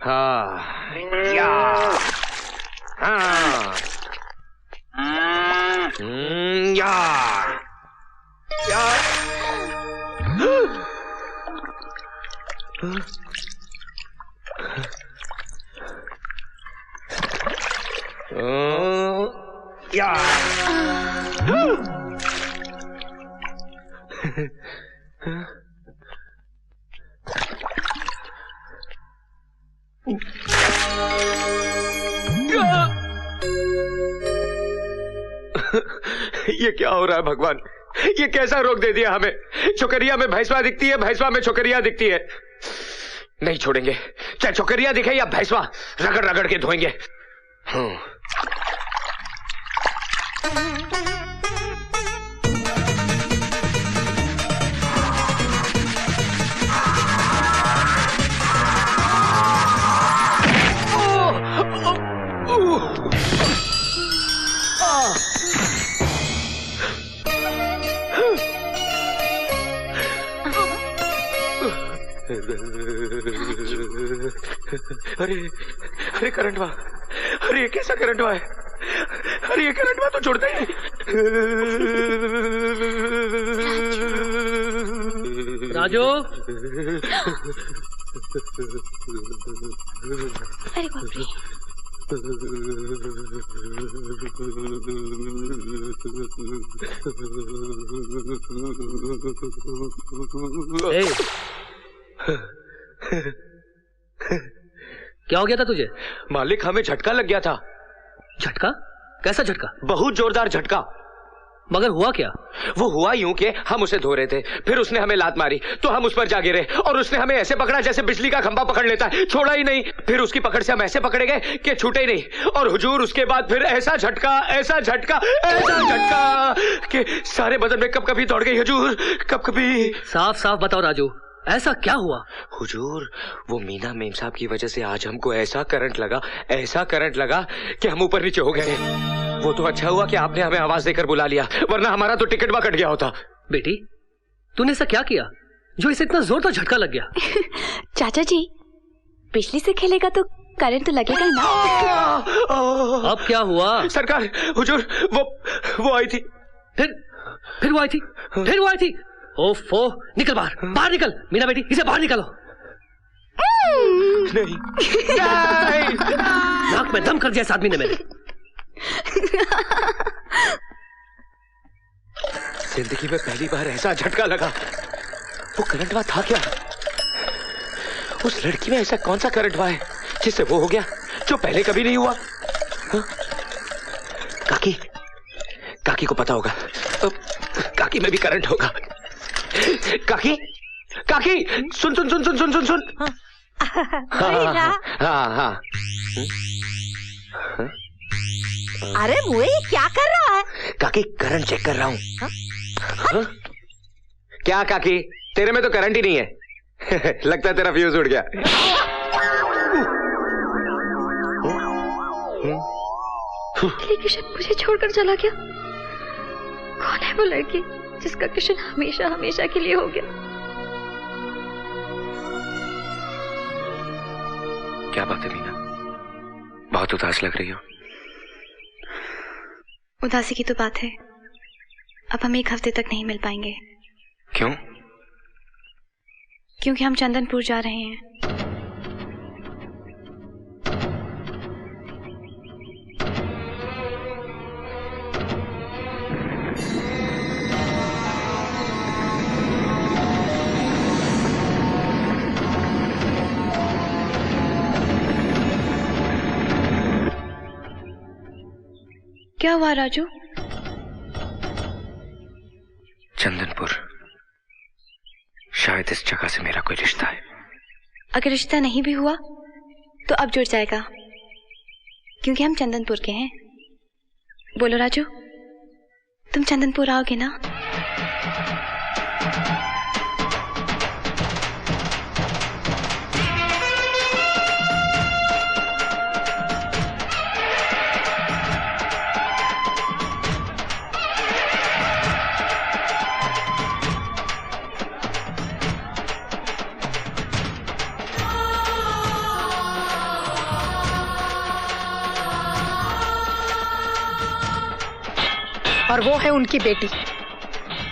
हाँ या हाँ या या या ये क्या हो रहा है भगवान? ये कैसा रोग दे दिया हमें? छोकरिया में भैंसवा दिखती है, भैंसवा में छोकरिया दिखती है। नहीं छोड़ेंगे, चाहे छोकरिया दिखे या भैंसवा, रगड़ रगड़ के धोएंगे। अरे अरे करंट हुआ, अरे ये कैसा करंट हुआ है? अरे ये करंट हुआ तो छोड़ता ही नहीं। राजू, अरे बाप रे। क्या हो गया था तुझे? मालिक, हमें झटका लग गया था। झटका? कैसा झटका? बहुत जोरदार झटका। मगर हुआ क्या? वो हुआ यूं कि हम उसे धो रहे थे, फिर उसने हमें लात मारी तो हम उस पर जा गिरे और उसने हमें ऐसे पकड़ा जैसे बिजली का खंभा पकड़ लेता है, छोड़ा ही नहीं। फिर उसकी पकड़ से हम ऐसे पकड़े गए कि छूटे ही नहीं। और हुजूर उसके बाद फिर ऐसा झटका, ऐसा झटका, ऐसा झटका कि सारे बदन में कभी दौड़ गई हुजूर, कभी। साफ साफ बताओ राजू, ऐसा क्या हुआ? हुजूर, वो मीना मेम साहब की वजह से आज हमको ऐसा करंट लगा, ऐसा करंट लगा कि हम ऊपर नीचे हो गए। वो तो अच्छा हुआ कि आपने हमें आवाज देकर बुला लिया, वरना हमारा तो टिकट कट गया होता। बेटी, तूने ऐसा क्या किया जो इसे इतना जोरदार झटका लग गया? चाचा जी, बिजली से खेलेगा तो करंट तो लगेगा ना। अब क्या हुआ? सरकार, हुजूर, वो आई थी। फिर वो आई थी? फिर वो आई थी? ओफो, निकल बाहर, बाहर निकल। मीना बेटी, इसे बाहर निकालो। नहीं, नाक में दम कर दिया इस आदमी ने मेरे। जिंदगी में पहली बार ऐसा झटका लगा। वो करंट हुआ था क्या? उस लड़की में ऐसा कौन सा करंट हुआ है जिससे वो हो गया जो पहले कभी नहीं हुआ? काकी, काकी को पता होगा, काकी में भी करंट होगा। काकी, काकी, सुन सुन सुन सुन सुन सुन सुन। हाँ हाँ हाँ। अरे मुए, क्या कर रहा है? काकी, करंट चेक कर रहा हूँ। क्या काकी, तेरे में तो करंट ही नहीं है। लगता है तेरा फ्यूज उड़ गया। किशन मुझे छोड़कर चला गया। कौन है वो लड़की जिसका किशन हमेशा हमेशा के लिए हो गया? क्या बात है मीना, बहुत उदास लग रही हो। उदासी की तो बात है, अब हम 1 हफ्ते तक नहीं मिल पाएंगे। क्यों? क्योंकि हम चंदनपुर जा रहे हैं। क्या हुआ राजू? चंदनपुर, शायद इस जगह से मेरा कोई रिश्ता है। अगर रिश्ता नहीं भी हुआ तो अब जुड़ जाएगा, क्योंकि हम चंदनपुर के हैं। बोलो राजू, तुम चंदनपुर आओगे ना? और वो है उनकी बेटी,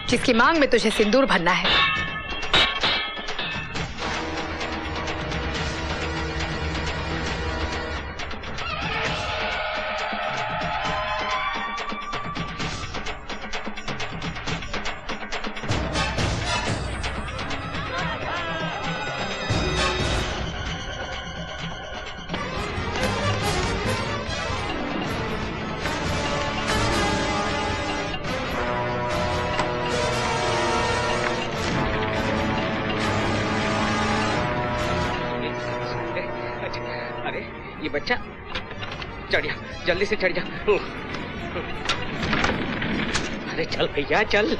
जिसकी मांग में तुझे सिंदूर भरना है। ये बच्चा चढ़ जा, जल्दी से चढ़ जा। अरे चल भैया चल।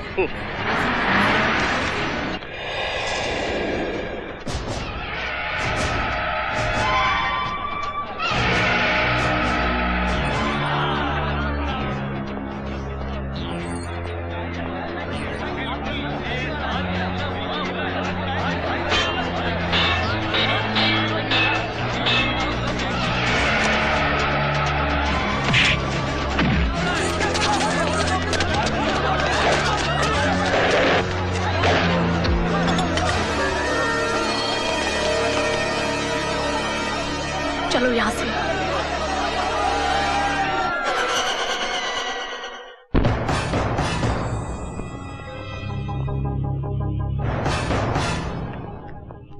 चलो यहाँ से।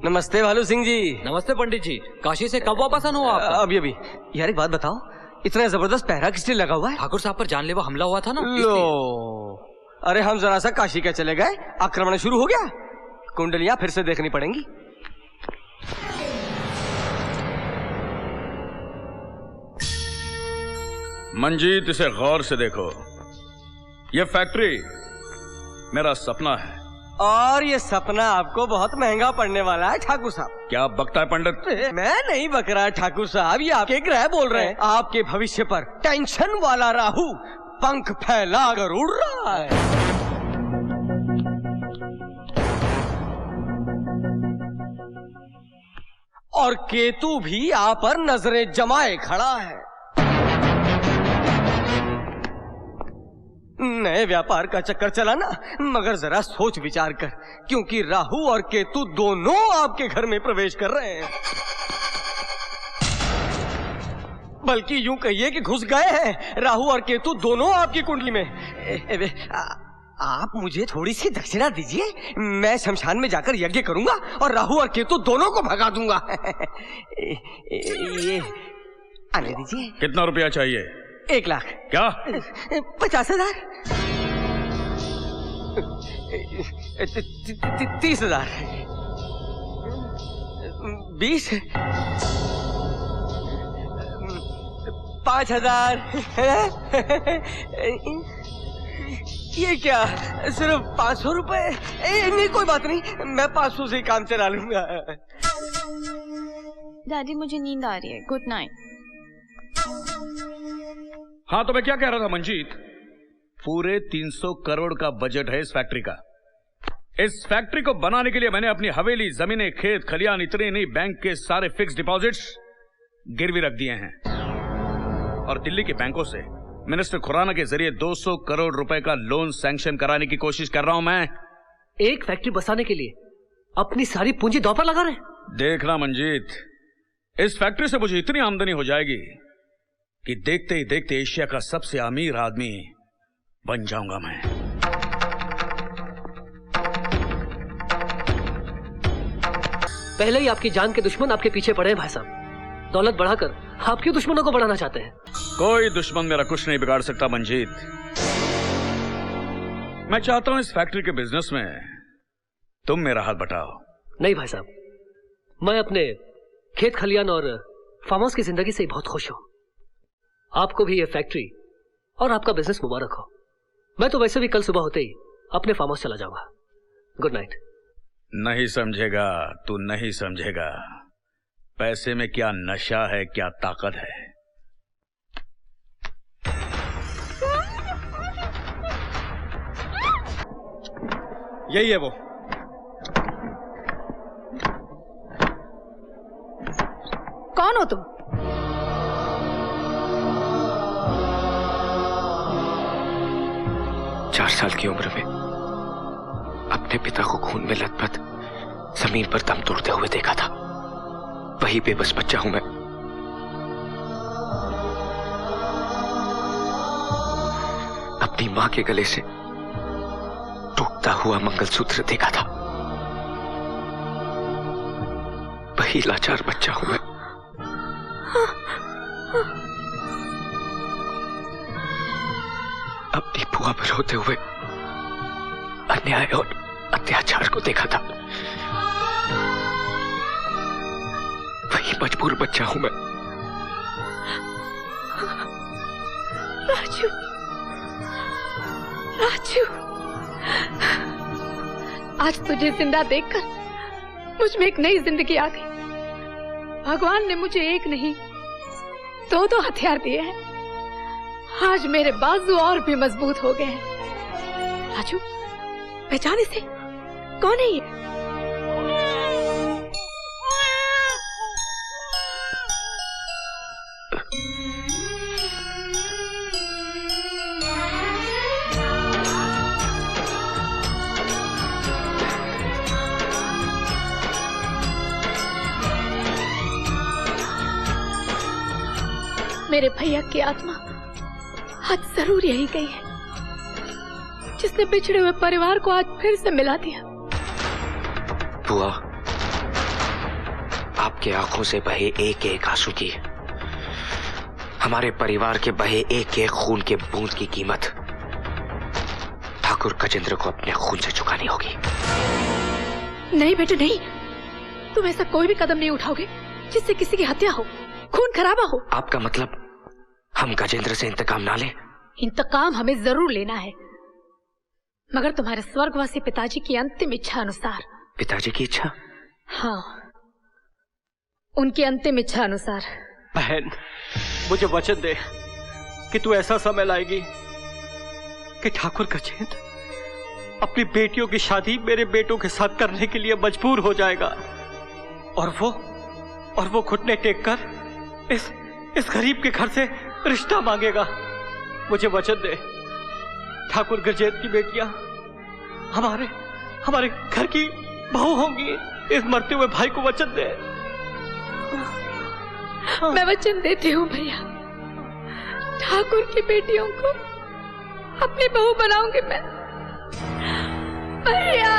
नमस्ते भालू सिंह जी। नमस्ते पंडित जी, काशी से कब वापस आना हुआ आपका? अभी अभी। यार एक बात बताओ, इतना जबरदस्त पहरा किस लिए लगा हुआ है? ठाकुर साहब पर जानलेवा हमला हुआ था ना, लो, अरे हम जरा सा काशी का चले गए, आक्रमण शुरू हो गया। कुंडलियां फिर से देखनी पड़ेंगी। मंजीत, इसे गौर से देखो। यह फैक्ट्री मेरा सपना है और ये सपना आपको बहुत महंगा पड़ने वाला है ठाकुर साहब। क्या बकता है पंडित? मैं नहीं बक रहा ठाकुर साहब, ये आपके ग्रह बोल रहे हैं। आपके भविष्य पर टेंशन वाला राहु पंख फैला कर उड़ रहा है। और केतु भी आप पर नजरें जमाए खड़ा है। नए व्यापार का चक्कर चलाना, मगर जरा सोच विचार कर, क्योंकि राहु और केतु दोनों आपके घर में प्रवेश कर रहे हैं। बल्कि यूं कहिए कि घुस गए हैं। राहु और केतु दोनों आपकी कुंडली में। आप मुझे थोड़ी सी दक्षिणा दीजिए, मैं शमशान में जाकर यज्ञ करूंगा और राहु और केतु दोनों को भगा दूंगा। ये आने दीजिए। कितना रुपया चाहिए? 1 लाख। क्या? 50,000। 30,000। 20। 5,000। ये क्या, सिर्फ 500 रुपए? नहीं कोई बात नहीं, मैं 500 से ही काम चला लूंगा। दादी मुझे नींद आ रही है, गुड नाइट। हाँ, तो मैं क्या कह रहा था मंजीत, पूरे 300 करोड़ का बजट है इस फैक्ट्री का। इस फैक्ट्री को बनाने के लिए मैंने अपनी हवेली, जमीनें, खेत खलियान, इतने नहीं बैंक के सारे फिक्स डिपॉजिट्स गिरवी रख दिए हैं। और दिल्ली के बैंकों से मिनिस्टर खुराना के जरिए 200 करोड़ रुपए का लोन सैंक्शन कराने की कोशिश कर रहा हूं मैं। एक फैक्ट्री बसाने के लिए अपनी सारी पूंजी दांव पर लगा रहे हैं। देखना मंजीत, इस फैक्ट्री से मुझे इतनी आमदनी हो जाएगी कि देखते ही देखते एशिया का सबसे अमीर आदमी बन जाऊंगा मैं। पहले ही आपकी जान के दुश्मन आपके पीछे पड़े हैं भाई साहब। दौलत बढ़ाकर आपके दुश्मनों को बढ़ाना चाहते हैं। कोई दुश्मन मेरा कुछ नहीं बिगाड़ सकता मंजीत। मैं चाहता हूं इस फैक्ट्री के बिजनेस में तुम मेरा हाथ बटाओ। नहीं भाई साहब, मैं अपने खेत खलियान और फार्म हाउस की जिंदगी से बहुत खुश हूं। आपको भी ये फैक्ट्री और आपका बिजनेस मुबारक हो। मैं तो वैसे भी कल सुबह होते ही अपने फार्म हाउस चला जाऊंगा। Good night. नहीं समझेगा, तू नहीं समझेगा। पैसे में क्या नशा है, क्या ताकत है। यही है वो। कौन हो तुम? 4 साल की उम्र में अपने पिता को खून में लथपथ जमीन पर दम तोड़ते हुए देखा था। वही बेबस बच्चा हूं मैं। अपनी मां के गले से टूटता हुआ मंगलसूत्र देखा था। वही लाचार बच्चा हूं मैं। अपनी बुआ पर रोते हुए अन्याय और अत्याचार को देखा था। वही मजबूर बच्चा हूं मैं। राजू, राजू, आज तुझे जिंदा देखकर मुझ में एक नई जिंदगी आ गई। भगवान ने मुझे एक नहीं 2 हथियार दिए हैं। आज मेरे बाजू और भी मजबूत हो गए हैं। राजू, पहचान इसे, कौन है ये? मेरे भैया की आत्मा आज जरूर यही गई है, जिसने बिछड़े हुए परिवार को आज फिर से मिला दिया। बुआ, आपके आंखों से बहे एक एक आंसू की, हमारे परिवार के बहे एक एक खून के बूंद की कीमत ठाकुर गजेंद्र को अपने खून से चुकानी होगी। नहीं बेटे नहीं, तुम ऐसा कोई भी कदम नहीं उठाओगे जिससे किसी की हत्या हो, खून खराबा हो। आपका मतलब हम गजेंद्र से इंतकाम ना लें? इंतकाम हमें जरूर लेना है, मगर तुम्हारे स्वर्गवासी पिताजी की अंतिम इच्छा अनुसार। पिताजी की इच्छा? हाँ, उनकी अंतिम इच्छा अनुसार। बहन, मुझे वचन दे कि तू ऐसा समय लाएगी कि ठाकुर गजेंद्र अपनी बेटियों की शादी मेरे बेटों के साथ करने के लिए मजबूर हो जाएगा, और वो घुटने टेक कर इस गरीब के घर से रिश्ता मांगेगा। मुझे वचन दे, ठाकुर गजेंद्र की बेटियां हमारे घर की बहू होंगी। इस मरते हुए भाई को वचन दे। मैं वचन देती हूँ भैया, ठाकुर की बेटियों को अपनी बहू बनाऊंगी मैं। भैया।